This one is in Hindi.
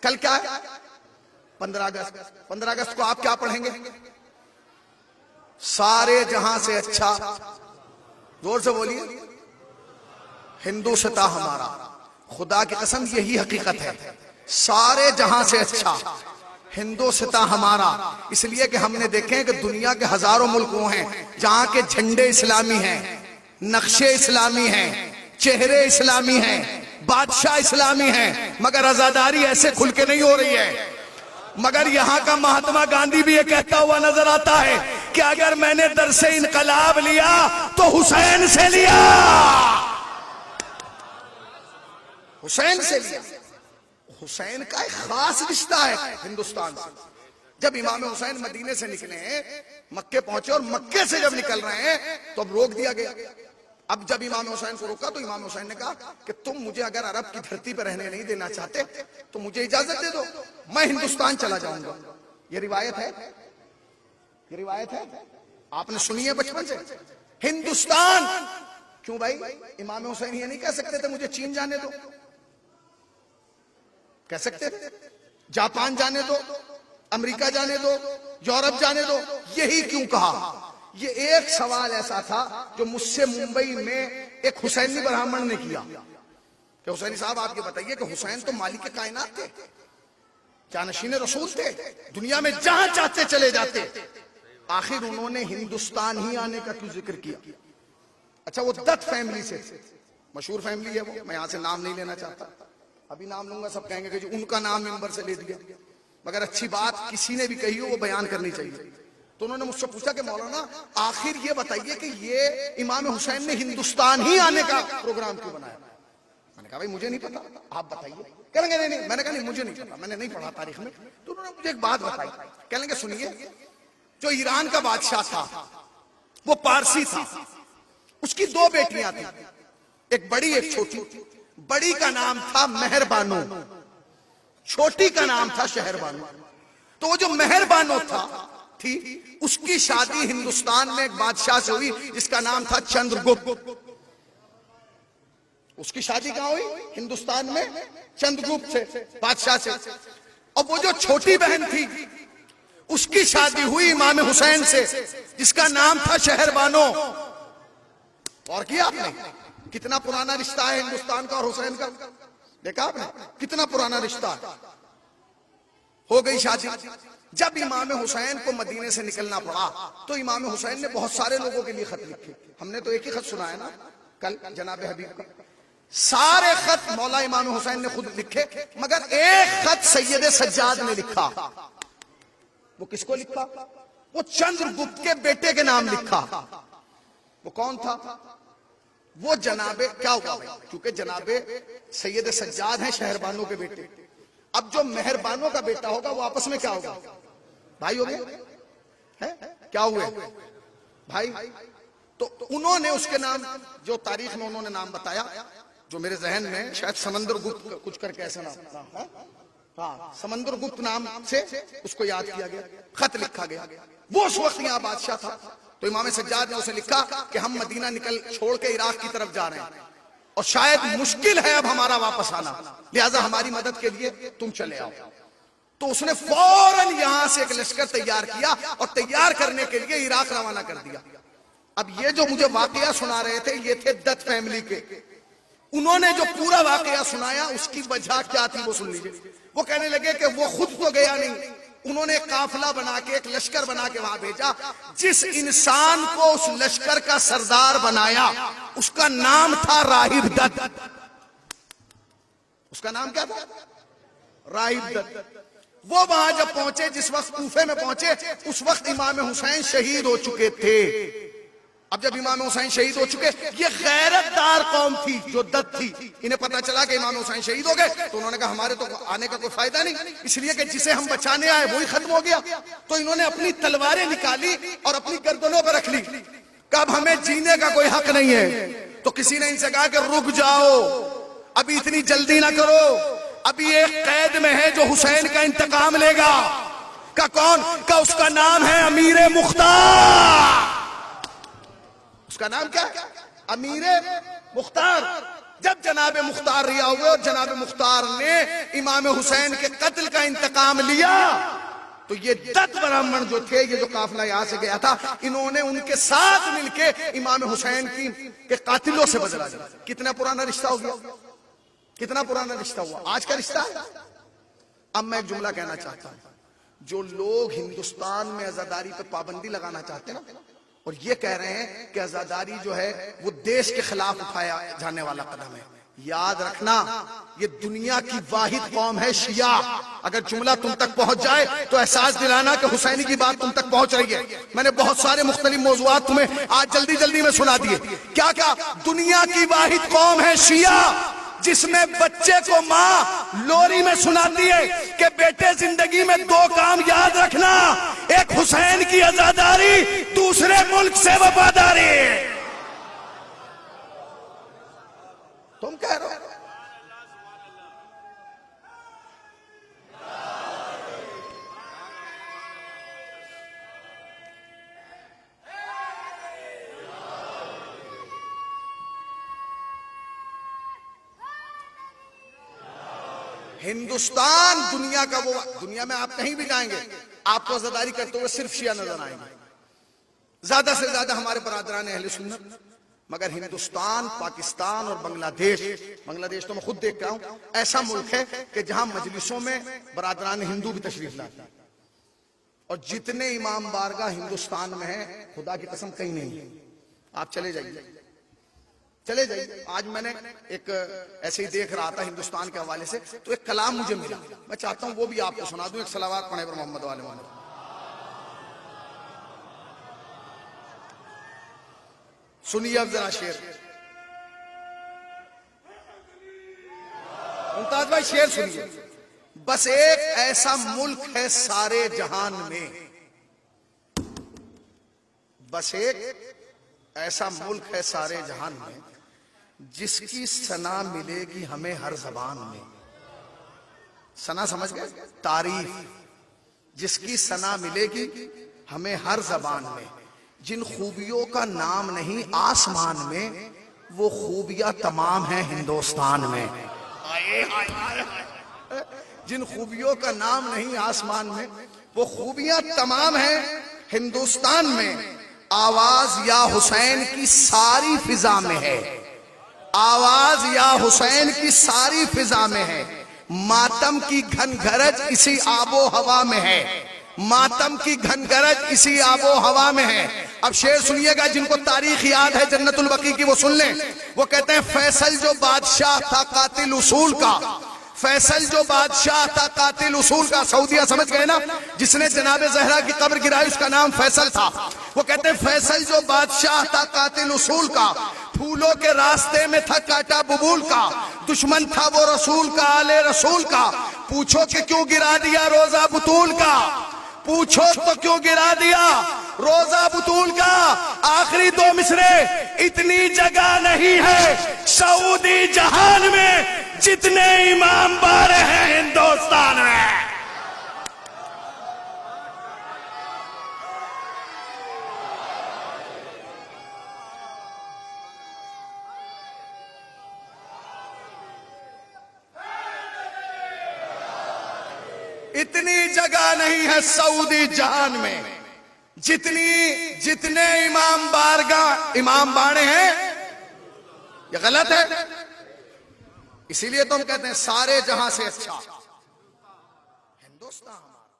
कल क्या है? 15 अगस्त। 15 अगस्त को आप क्या पढ़ेंगे? सारे जहां से अच्छा, जोर से बोलिए, हिंदुस्तान हमारा। खुदा की कसम यही हकीकत है, सारे जहां से अच्छा हिंदुस्तान हमारा। इसलिए कि हमने देखे हैं कि दुनिया के हजारों मुल्क वो हैं जहां के झंडे इस्लामी हैं, नक्शे इस्लामी हैं, चेहरे इस्लामी हैं, बादशाह इस्लामी हैं, मगर आजादारी ऐसे खुल के नहीं हो रही है। मगर यहां का महात्मा गांधी भी ये कहता हुआ नजर आता है कि अगर मैंने दरसे इनकलाब लिया तो हुसैन से लिया, हुसैन से लिया। हुसैन का एक खास रिश्ता है हिंदुस्तान से। जब इमाम हुसैन मदीने से निकले हैं, मक्के पहुंचे, और मक्के से जब निकल रहे हैं तो अब रोक दिया गया। अब जब इमाम हुसैन को रोका तो इमाम हुसैन ने कहा कि तुम मुझे अगर अरब की धरती पर रहने नहीं देना चाहते तो मुझे इजाजत दे दो, मैं हिंदुस्तान चला जाऊंगा। ये रिवायत है, ये रिवायत है, आपने सुनी है बचपन से। हिंदुस्तान क्यों भाई? इमाम हुसैन ये नहीं कह सकते थे मुझे चीन जाने दो? कह सकते थे, जापान जाने दो, अमेरिका जाने दो, यूरोप जाने दो। यही क्यों कहा? ये एक सवाल ऐसा था जो मुझसे मुंबई में एक हुसैनी ब्राह्मण ने किया कि हुसैनी साहब आप ये बताइए कि हुसैन तो मालिक कायनात थे, जानशीन रसूल थे, दुनिया में जहां चाहते चले जाते, आखिर उन्होंने हिंदुस्तान ही आने का क्यों जिक्र किया? अच्छा, वो दत्त फैमिली से, मशहूर फैमिली है वो, मैं यहां से नाम नहीं लेना चाहता, अभी नाम लूंगा सब कहेंगे कि जो उनका नाम मिंबर से ले दिया। मगर अच्छी बात किसी ने भी कही हो वो बयान करनी चाहिए। तो उन्होंने मुझसे पूछा कि मौलाना आखिर ये बताइए कि ये इमाम हुसैन ने हिंदुस्तान ही आने का प्रोग्राम क्यों बनाया? मैंने कहा भाई मुझे नहीं पता, आप बताइए। कहेंगे नहीं नहीं, मैंने कहा नहीं मुझे नहीं पता, मैंने नहीं पढ़ा तारीख में। तो उन्होंने मुझे एक बात बताई, कहेंगे सुनिए, जो ईरान का बादशाह था वो पारसी था, उसकी 2 बेटियां थी, एक बड़ी एक छोटी। बड़ी का नाम था मेहरबानो, छोटी का नाम था शहरबानो। तो वो जो मेहरबानो थी उसकी शादी हिंदुस्तान में एक बादशाह से हुई जिसका नाम था चंद्रगुप्त। उसकी शादी कहां हुई? हिंदुस्तान में चंद्रगुप्त से, बादशाह से। और वो जो छोटी बहन थी उसकी शादी हुई इमाम हुसैन से जिसका नाम था शहरबानो। और किया आपने? कितना पुराना रिश्ता है हिंदुस्तान का और हुसैन का, देखा आपने कितना पुराना रिश्ता है। हो गई शादी। जब इमाम हुसैन को मदीने से निकलना पड़ा तो इमाम हुसैन ने बहुत सारे लोगों के लिए खत लिखे। हमने तो एक ही खत सुनाया ना कल जनाब हबीब का। सारे खत मौला इमाम हुसैन ने खुद लिखे, मगर एक खत सैयद सज्जाद ने लिखा। वो किसको लिखा? वो चंद्रगुप्त के बेटे के नाम लिखा। वो कौन था? वो जनाबे, क्या हुआ भाई, क्योंकि जनाबे सैयद सज्जाद हैं शहरबानों के बेटे। अब जो मेहरबानों का बेटा होगा वो आपस में क्या होगा? भाई हो गए हैं? क्या हुए भाई? तो उन्होंने उसके नाम, जो तारीख में उन्होंने नाम बताया, जो मेरे जहन में शायद समंदरगुप्त कुछ करके ऐसा नाम है, हाँ समंदरगुप्त नाम से उसको याद किया गया, खत लिखा गया। वो उस वक्त यहाँ बादशाह था। तो इमाम सज्जाद ने उसे लिखा कि हम मदीना निकल छोड़ के इराक की तरफ जा रहे हैं और शायद मुश्किल है अब हमारा वापस आना, लिहाजा हमारी मदद के लिए तुम चले आओ। तो उसने फौरन यहां से एक लश्कर तैयार किया और तैयार करने के लिए इराक रवाना कर दिया। अब ये जो मुझे वाकया सुना रहे थे ये थे दत्त फैमिली के। उन्होंने जो पूरा वाकया सुनाया उसकी वजह क्या थी वो सुन लीजिए। वो कहने लगे कि वो खुद तो गया नहीं, उन्होंने एक काफिला बना के, एक लश्कर बना के वहां भेजा। जिस इंसान को उस लश्कर का सरदार बनाया उसका नाम था राहिब दत्त। उसका नाम क्या था? राहिब दत्त। वो वहां जब पहुंचे, जिस वक्त कूफे में पहुंचे, उस वक्त इमाम हुसैन शहीद हो चुके थे। अब जब इमाम हुसैन शहीद हो चुके, ये गैरतदार कौम थी जो दत्त थी, इन्हें पता चला कि इमाम हुसैन शहीद हो गए, तो उन्होंने कहा हमारे तो आने का कोई फायदा नहीं, इसलिए कि जिसे हम बचाने आए वही खत्म हो गया। तो इन्होंने अपनी तलवारें निकाली और अपनी गर्दनों पर रख ली। कब हमें जीने का कोई हक नहीं है। तो किसी ने इनसे कहा कि रुक जाओ, अभी इतनी जल्दी ना करो, अभी एक कैद में है जो हुसैन का इंतकाम लेगा। का कौन? का उसका नाम है अमीर मुख्तार। उसका नाम क्या है? अमीर मुख्तार। जब जनाब मुख्तार रिहा हुए और जनाब मुख्तार ने इमाम हुसैन के कत्ल का इंतकाम लिया, तो ये 10 ब्राह्मण जो थे, ये जो काफिला यहां से गया था, इन्होंने उनके साथ मिलके इमाम हुसैन के कातिलों से बदला लिया। कितना पुराना रिश्ता हो गया, कितना पुराना रिश्ता हुआ, आज का रिश्ता है। अब मैं एक जुमला कहना चाहता हूं, जो लोग हिंदुस्तान में आजादारी पर पाबंदी लगाना चाहते हैं ना, और ये कह रहे हैं कि आजादारी जो है वो देश के खिलाफ उठाया जाने वाला कदम है, याद रखना ये दुनिया की वाहिद कौम है शिया। अगर जुमला तुम तक पहुंच जाए तो एहसास दिलाना कि हुसैनी की बात तुम तक पहुंच रही है। मैंने बहुत सारे मुख्तलिफ मौज़ूआत तुम्हें आज जल्दी जल्दी में सुना दिए। क्या क्या, दुनिया की वाहिद कौम है शिया जिसमें बच्चे को माँ लोरी में सुनाती है कि बेटे जिंदगी में 2 काम याद रखना, एक हुसैन की आजादारी, दूसरे मुल्क से वफादारी। तुम कह रहे हो हिंदुस्तान दुनिया का वो, दुनिया में आप कहीं भी जाएंगे आपको आजादारी करते हुए सिर्फ शिया नजर आएंगे, ज्यादा से ज्यादा हमारे बरादरान अहले सुन्नत। मगर हिंदुस्तान, पाकिस्तान और बांग्लादेश तो मैं खुद देख रहा हूं, ऐसा मुल्क है कि जहां मजलिसों में बरादरान हिंदू भी तशरीफ लाते हैं। और जितने इमाम बारगाह हिंदुस्तान में है, खुदा की कसम कहीं नहीं है। आप चले जाइए, चले जाइए। आज मैंने एक ऐसे ही देख रहा था हिंदुस्तान के हवाले से, तो एक कलाम मुझे मिला, मैं चाहता हूं वो भी आपको सुना दूं। एक सलावात पढ़े पर मोहम्मद वाले मोहम्मद। सुनिए अब जरा शेर, मुमताज भाई शेर सुनिए। बस एक ऐसा मुल्क है सारे जहान में, बस एक ऐसा मुल्क है सारे जहान में जिसकी सना मिलेगी हमें हर जबान में। सना समझ गए, तारीफ, जिसकी सना मिलेगी हमें हर जबान में। जिन खूबियों का नाम नहीं आसमान में, वो खूबियां तमाम हैं हिंदुस्तान में। जिन खूबियों का नाम नहीं आसमान में, वो खूबियां तमाम हैं हिंदुस्तान में। आवाज या हुसैन की सारी फिजा में है, आवाज या हुसैन की सारी फिजा में है। मातम की घनगरज इसी आबो हवा में है, मातम की घनगरज इसी आबो हवा में है। अब शेर सुनिएगा, जिनको तारीख याद है जन्नतुल बकी की वो सुन लें। वो कहते हैं, फैसल जो बादशाह था कातिल उसूल का, फैसल जो बादशाह था कातिल उसूल का। सऊदिया समझ गए ना, जिसने जनाब जहरा की कब्र गिराई उसका नाम फैसल था। वो कहते हैं, फैसल जो बादशाह था कातिल उसूल का, फूलों के रास्ते में था काटा बबूल का, दुश्मन था वो रसूल का आले रसूल का। पूछो कि क्यों गिरा दिया रोजा बुतूल का, पूछो तो क्यों गिरा दिया रोजा बुतूल का। आखिरी 2 मिसरे, इतनी जगह नहीं है सऊदी जहान में जितने इमाम बारे हैं हिंदुस्तान में। इतनी जगह नहीं है सऊदी जहान में जितने इमाम बाड़े हैं। ये गलत है, इसीलिए तो हम कहते हैं सारे जहां से अच्छा हिंदुस्तान हमारा।